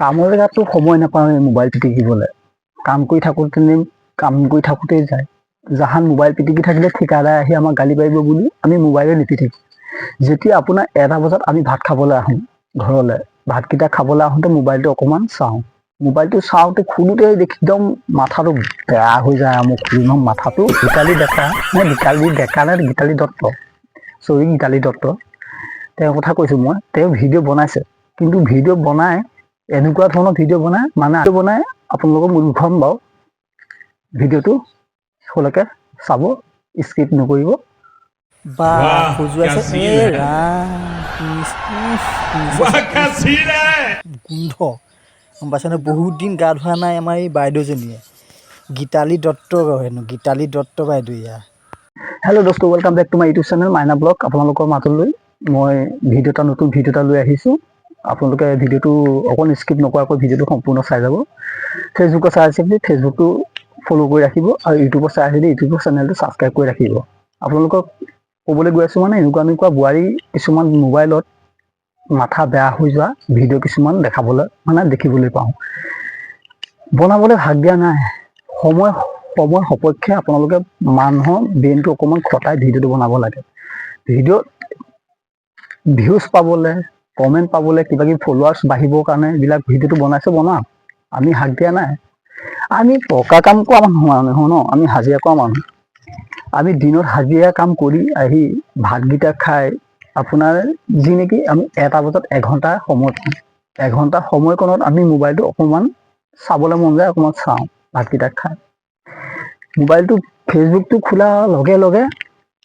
কামৰ জেগাতো সময় নাপাওঁ মোবাইল পিটিকিবলৈ। কাম কৰি থাকোঁতেই যায়। জাহান মোবাইল পিটিকি থাকিলে ঠিকাদাৰ আহি আমাক গালি পাৰিব বুলি আমি মোবাইলে নিপিটিকো। যেতিয়া আপোনাৰ 1টা বজাত আমি ভাত খাবলৈ আহোঁ ঘৰলৈ, ভাতকেইটা খাবলৈ আহোঁতে মোবাইলটো অকণমান চাওঁ। মোবাইলটো চাওঁতে খুলোঁতে একদম মাথাটো বেয়া হৈ যায়। মোক খুলি মাথাটো গীতালি ডেকা গীতালি দত্ত, গীতালি দত্ত, তেওঁৰ কথা কৈছোঁ মই। তেওঁ ভিডিঅ' বনাইছে, কিন্তু ভিডিঅ' বনাই এনেকুৱা ধৰণৰ ভিডিঅ' বনাই আপোনালোকক মই দেখুৱাম বাৰু। ভিডিঅ'টো শেষলৈকে চাব, স্কিপ নকৰিব। বা খজুৱাইছে গোন্ধ গম পাইছেনে? বহুত দিন গা ধোৱা নাই আমাৰ এই বাইদেউজনীয়ে, গীতালি দত্ত হেনো, গীতালি দত্ত বাইদেউ ইয়া। হেল্ল' দোস্ত, welcome back to my YouTube channel Maina blog. আপোনালোকৰ মাজলৈ মই নতুন ভিডিঅ' এটা লৈ আহিছোঁ। আপোনালোকে ভিডিঅ'টো অকণ স্কিপ নকৰাকৈ ভিডিঅ'টো সম্পূৰ্ণ চাই যাব। ফেচবুকত চাই আছে যদি ফেচবুকটো ফ'ল' কৰি ৰাখিব, আৰু ইউটিউবত চাই আছে যদি ইউটিউবৰ চেনেলটো ছাবস্ক্ৰাইব কৰি ৰাখিব। আপোনালোকক ক'বলৈ গৈ আছোঁ মানে এনেকুৱা বোৱাৰী কিছুমান মোবাইলত মাথা বেয়া হৈ যোৱা ভিডিঅ' কিছুমান দেখিবলৈ পাওঁ। বনাবলৈ ভাগ দিয়া নাই, সময় সপক্ষে আপোনালোকে মানুহৰ ব্ৰেইনটো অকণমান খটাই ভিডিঅ'টো বনাব লাগে। ভিডিঅ'ত ভিউজ পাবলৈ, কমেণ্ট পাবলৈ, কিবাকিবি ফলোৱাৰ্ছ বাঢ়িবৰ কাৰণে এইবিলাক ভিডিঅ'টো বনাওক। আমি হাক দিয়া নাই। আমি পকা কাম কৰা মানুহ ন, আমি হাজিৰা কৰা মানুহ। আমি দিনত হাজিৰা কাম কৰি আহি ভাতকেইটা খাই আপোনাৰ যি নেকি আমি 1টা বজাত এঘণ্টা সময়কণত আমি মোবাইলটো অকণমান চাবলৈ মন যায়, অকণমান চাওঁ ভাতকেইটা খাই। মোবাইলটো ফেচবুকটো খোলাৰ লগে লগে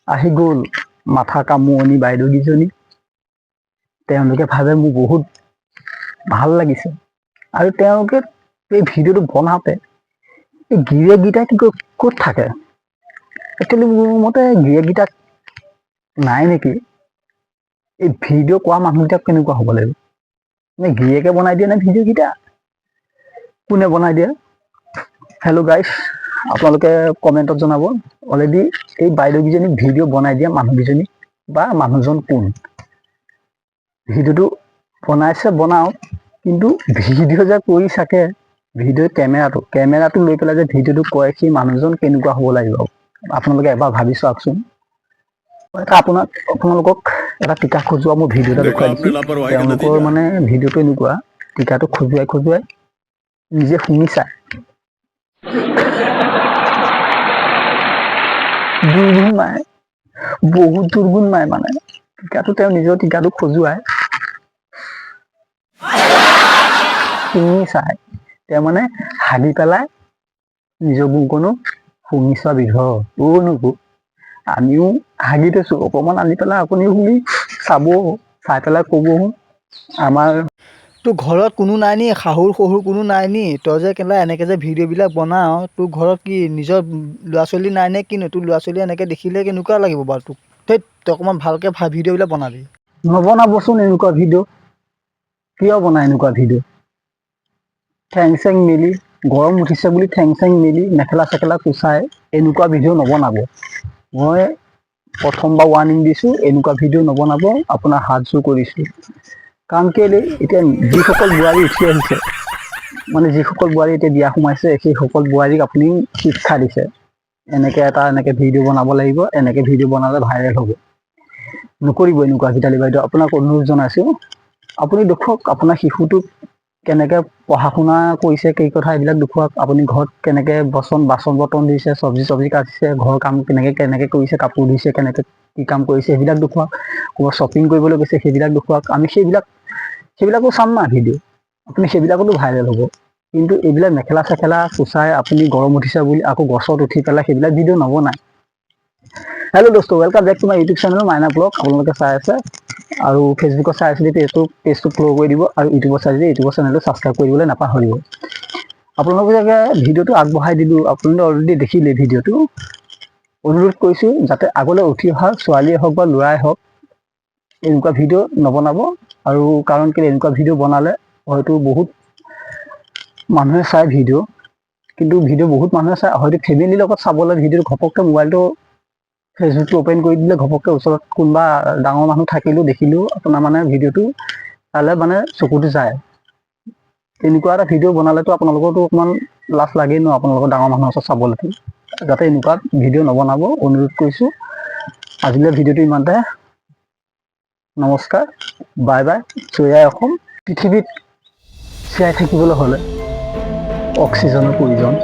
আহি গ'ল মাথা কামোৰণি বাইদেউকেইজনী। তেওঁলোকে ভাবে মোৰ বহুত ভাল লাগিছে, আৰু তেওঁলোকে এই ভিডিঅ'টো বনাওঁতে এই গিৰিয়েককেইটা ক'ত থাকে? একচুৱেলি মোৰ মতে গিৰিয়েককেইটা নাই নেকি। এই ভিডিঅ' কৰা মানুহকেইটা কেনেকুৱা হ'ব লাগিব? নে গিৰিয়েকে বনাই দিয়ে নে ভিডিঅ'কেইটা? কোনে বনাই দিয়ে? হেল্ল' গাইছ, আপোনালোকে কমেণ্টত জনাব। অলৰেডি এই বাইদেউকেইজনীক ভিডিঅ' বনাই দিয়া মানুহকেইজনী বা মানুহজন কোন? ভিডিঅ'টো বনাইছে বনাওক, কিন্তু ভিডিঅ' যে কৰি চাকে, ভিডিঅ' কেমেৰাটো লৈ পেলাই যে ভিডিঅ'টো কৰে, সেই মানুহজন কেনেকুৱা হ'ব লাগিব আপোনালোকে এবাৰ ভাবি চাওকচোন। আপোনালোকক এটা টিকা খজুৱা মই ভিডিঅ' এটা দেখুৱাই দিছোঁ। তেওঁলোকৰ ভিডিঅ'টো এনেকুৱা, টিকাটো খজুৱাই নিজে শুনি চায়। দুৰ্গুণ মাৰে, বহুত দুৰ্গুণ মাৰে তেওঁ নিজৰ টিকাটো খজুৱাই শুনি চায়। তেওঁ হাগি পেলাই নিজৰ গুণকণো শুনি চোৱা বিধৰ। আমিও হাগি থৈছোঁ, অকণমান আনি পেলাই আপুনিও শুনি চাব, চাই পেলাই ক'বহো। আমাৰ তোৰ ঘৰত কোনো নাই নি? শাহুৰ শহুৰ কোনো নাই নি? তই যে এনেকৈ যে ভিডিঅ'বিলাক বনাও, তোৰ ঘৰত কি নিজৰ ল'ৰা ছোৱালী নাই নে কিনো? তোৰ ল'ৰা ছোৱালী এনেকৈ দেখিলে কেনেকুৱা লাগিব বাৰু তোক? তই অকণমান ভালকৈ ভিডিঅ'বিলাক বনাবি। নবনাবচোন এনেকুৱা ভিডিঅ'। কিয় বনাই এনেকুৱা ভিডিঅ'? ঠেং চেং মেলি, গৰম উঠিছে বুলি ঠেং চেং মেলি, মেখেলা চেখেলা কুচাই এনেকুৱা ভিডিঅ' নবনাব। মই প্ৰথমবাৰ ৱাৰ্ণিং দিছোঁ, এনেকুৱা ভিডিঅ' নবনাব। আপোনাৰ হাত জোৰ কৰিছোঁ। কাৰণ কেলৈ, এতিয়া যিসকল বোৱাৰী উঠি আহিছে, যিসকল বোৱাৰী এতিয়া বিয়া সোমাইছে, সেইসকল বোৱাৰীক আপুনি শিক্ষা দিছে, এনেকৈ ভিডিঅ' বনাব লাগিব, এনেকৈ ভিডিঅ' বনালে ভাইৰেল হ'ব। নকৰিব এনেকুৱা গীতালি বাইদেউ, আপোনাক অনুৰোধ জনাইছোঁ। আপুনি দেখুৱাওক আপোনাৰ শিশুটোক কেনেকৈ পঢ়া শুনা কৰিছে, কি কথা এইবিলাক দেখুৱাওক। আপুনি ঘৰত কেনেকৈ বাচন বৰ্তন ধুইছে, চব্জি কাটিছে, ঘৰৰ কাম কেনেকৈ কৰিছে, কাপোৰ ধুইছে, কেনেকৈ কি কাম কৰিছে সেইবিলাক দেখুৱাওক। ক'ৰবাত শ্বপিং কৰিবলৈ গৈছে সেইবিলাক দেখুৱাওক। আমি সেইবিলাকো চাম না ভিডিঅ'। আপুনি সেইবিলাকতো ভাইৰেল হ'ব। কিন্তু এইবিলাক মেখেলা চেখেলা কুচাই আপুনি গৰম উঠিছে বুলি আকৌ গছত উঠি পেলাই সেইবিলাক ভিডিঅ' নবনায়। হেল্ল' দোস্ত, welcome back to my YouTube channel Maina blog. আপোনালোকে চাই আছে, আৰু ফেচবুকত চাই আছে যদি পেজটো ফ'ল' কৰি দিব, আৰু ইউটিউবত চাই যদি ইউটিউবৰ চেনেলটো ছাবস্ক্ৰাইব কৰিবলৈ নাপাহৰিব। আপোনালোকে ভিডিঅ'টো আগবঢ়াই দিলোঁ, আপোনালোকে অলৰেডি দেখিলে ভিডিঅ'টো। অনুৰোধ কৰিছোঁ যাতে আগলৈ উঠি অহা ছোৱালীয়ে হওক বা ল'ৰাই হওক এনেকুৱা ভিডিঅ' নবনাব। আৰু কাৰণ কেলৈ, এনেকুৱা ভিডিঅ' বনালে হয়তো বহুত মানুহে চায় ভিডিঅ', কিন্তু বহুত মানুহে চায় হয়তো ফেমিলিৰ লগত চাবলৈ ভিডিঅ'টো। ঘপককৈ মোবাইলটো ফেচবুকটো অ'পেন কৰি দিলে, ঘপককৈ ওচৰত কোনোবা ডাঙৰ মানুহ থাকিলেও দেখিলেও আপোনাৰ ভিডিঅ'টো চালে চকুটো যায়। এনেকুৱা এটা ভিডিঅ' বনালেতো আপোনালোকৰতো অকণমান লাজ লাগেই ন, আপোনালোকৰ ডাঙৰ মানুহৰ ওচৰত চাবলৈ। যাতে এনেকুৱা ভিডিঅ' নবনাব অনুৰোধ কৰিছোঁ। আজিলৈ ভিডিঅ'টো ইমানতে। নমস্কাৰ, বাই বাই, জয় আই অসম। পৃথিৱীত জীয়াই থাকিবলৈ হ'লে অক্সিজেনৰ প্ৰয়োজন।